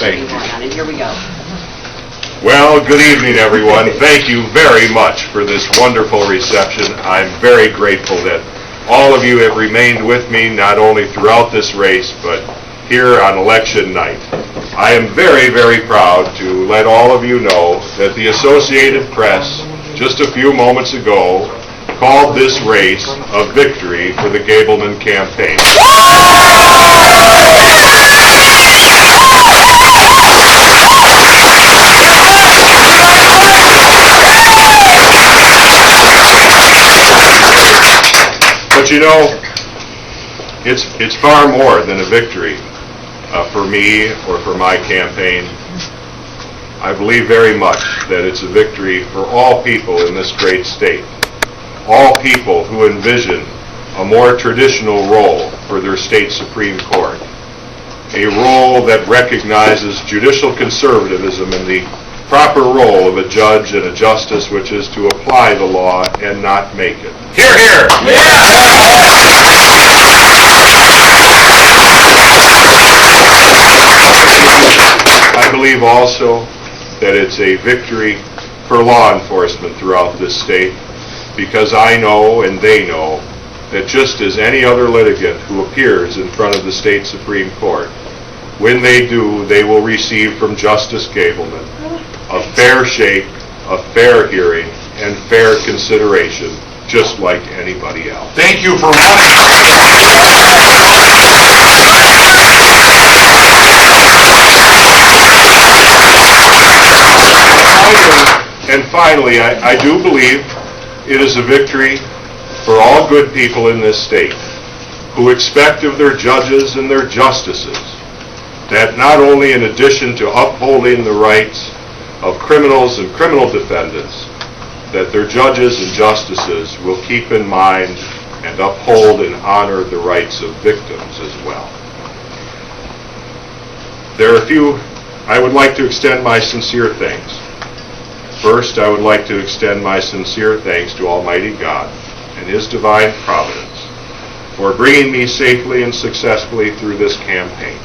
should be going on. And here we go. Well, good evening, everyone. Thank you very much for this wonderful reception. I'm very grateful that all of you have remained with me, not only throughout this race, but here on election night. I am very, very proud to let all of you know that the Associated Press, just a few moments ago, called this race a victory for the Gableman campaign. But you know, it's far more than a victory for me or for my campaign. I believe very much that it's a victory for all people in this great state, all people who envision a more traditional role for their state Supreme Court, a role that recognizes judicial conservatism and the proper role of a judge and a justice, which is to apply the law and not make it. Hear, hear! I believe also that it's a victory for law enforcement throughout this state, because I know and they know that just as any other litigant who appears in front of the state Supreme Court, when they do, they will receive from Justice Gableman a fair shake, a fair hearing, and fair consideration, just like anybody else. Thank you for And finally, I do believe it is a victory for all good people in this state who expect of their judges and their justices that not only in addition to upholding the rights of criminals and criminal defendants, that their judges and justices will keep in mind and uphold and honor the rights of victims as well. There are a few, I would like to extend my sincere thanks. First, I would like to extend my sincere thanks to Almighty God and His divine providence for bringing me safely and successfully through this campaign.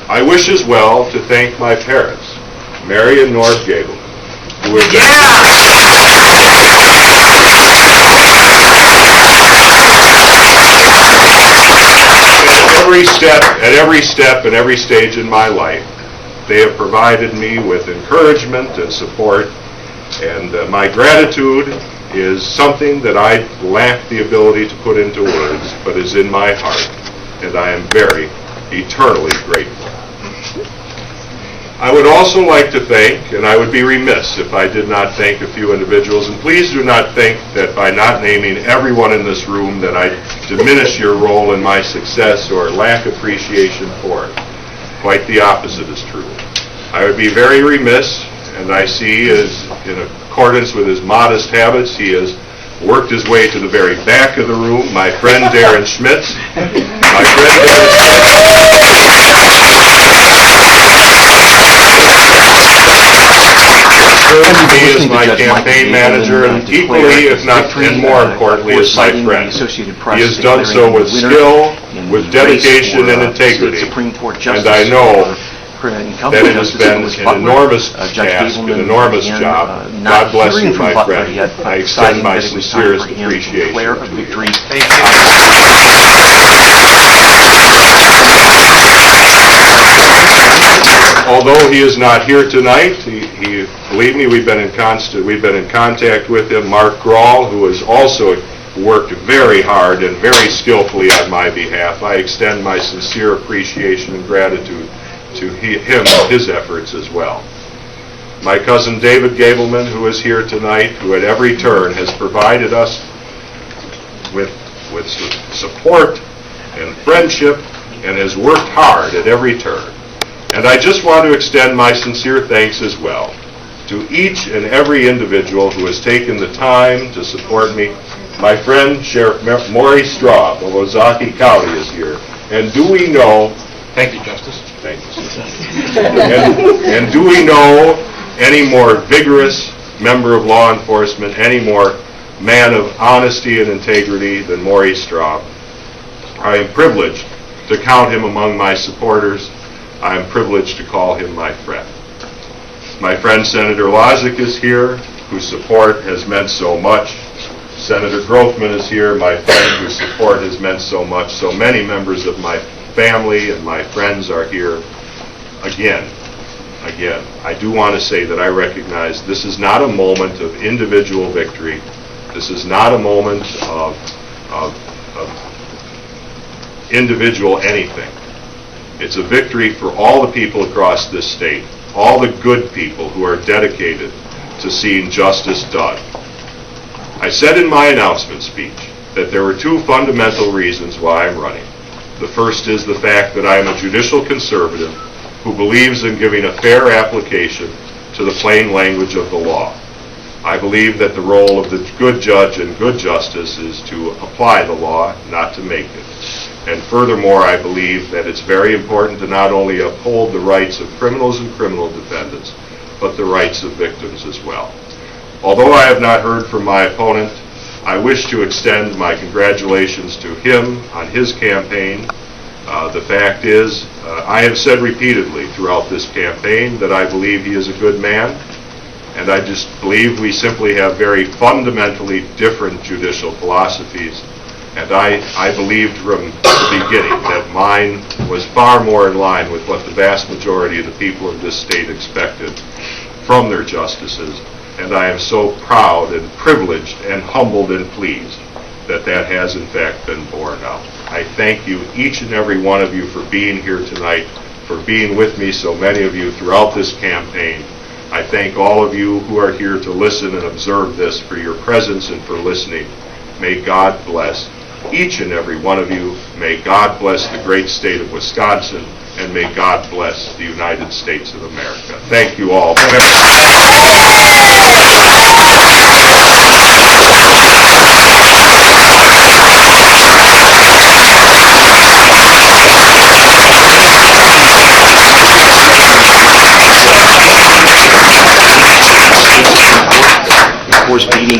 I wish as well to thank my parents, Mary and Norb Gableman, who have been at every step and every stage in my life. They have provided me with encouragement and support, and my gratitude is something that I lack the ability to put into words, but is in my heart, and I am very eternally grateful. I would also like to thank, and I would be remiss if I did not thank a few individuals, and please do not think that by not naming everyone in this room that I diminish your role in my success or lack appreciation for it. Quite the opposite is true. I would be very remiss, and I see as in accordance with his modest habits, he has worked his way to the very back of the room. My friend Darren Schmitz. My friend Darren served me as my campaign manager, and equally, if not and more importantly, as my friend. He has done so with skill, with dedication and integrity, and I know that it has been an enormous task, an enormous job. God bless you, my friend. I extend my sincerest appreciation to you. Although he is not here tonight, he believe me, we've been in contact with him. Mark Grawl, who has also worked very hard and very skillfully on my behalf. I extend my sincere appreciation and gratitude to him and his efforts as well. My cousin David Gableman, who is here tonight, who at every turn has provided us with support and friendship and has worked hard at every turn. And I just want to extend my sincere thanks as well to each and every individual who has taken the time to support me. My friend Sheriff Maury Straub of Ozaukee County is here. And do we know... Thank you, Justice. Thank you, sir. And do we know any more vigorous member of law enforcement, any more man of honesty and integrity than Maury Straub? I am privileged to count him among my supporters, I am privileged to call him my friend. My friend Senator Lozick is here, whose support has meant so much. Senator Grothman is here, my friend whose support has meant so much. So many members of my family and my friends are here. Again, I do want to say that I recognize this is not a moment of individual victory. This is not a moment of individual anything. It's a victory for all the people across this state, all the good people who are dedicated to seeing justice done. I said in my announcement speech that there were two fundamental reasons why I'm running. The first is the fact that I am a judicial conservative who believes in giving a fair application to the plain language of the law. I believe that the role of the good judge and good justice is to apply the law, not to make it. And furthermore, I believe that it's very important to not only uphold the rights of criminals and criminal defendants, but the rights of victims as well. Although I have not heard from my opponent, I wish to extend my congratulations to him on his campaign. The fact is, I have said repeatedly throughout this campaign that I believe he is a good man, and I just believe we simply have very fundamentally different judicial philosophies. And I believed from the beginning that mine was far more in line with what the vast majority of the people of this state expected from their justices. And I am so proud and privileged and humbled and pleased that that has in fact been borne out. I thank you, each and every one of you, for being here tonight, for being with me, so many of you, throughout this campaign. I thank all of you who are here to listen and observe this for your presence and for listening. May God bless each and every one of you. May God bless the great state of Wisconsin, and may God bless the United States of America. Thank you all very much.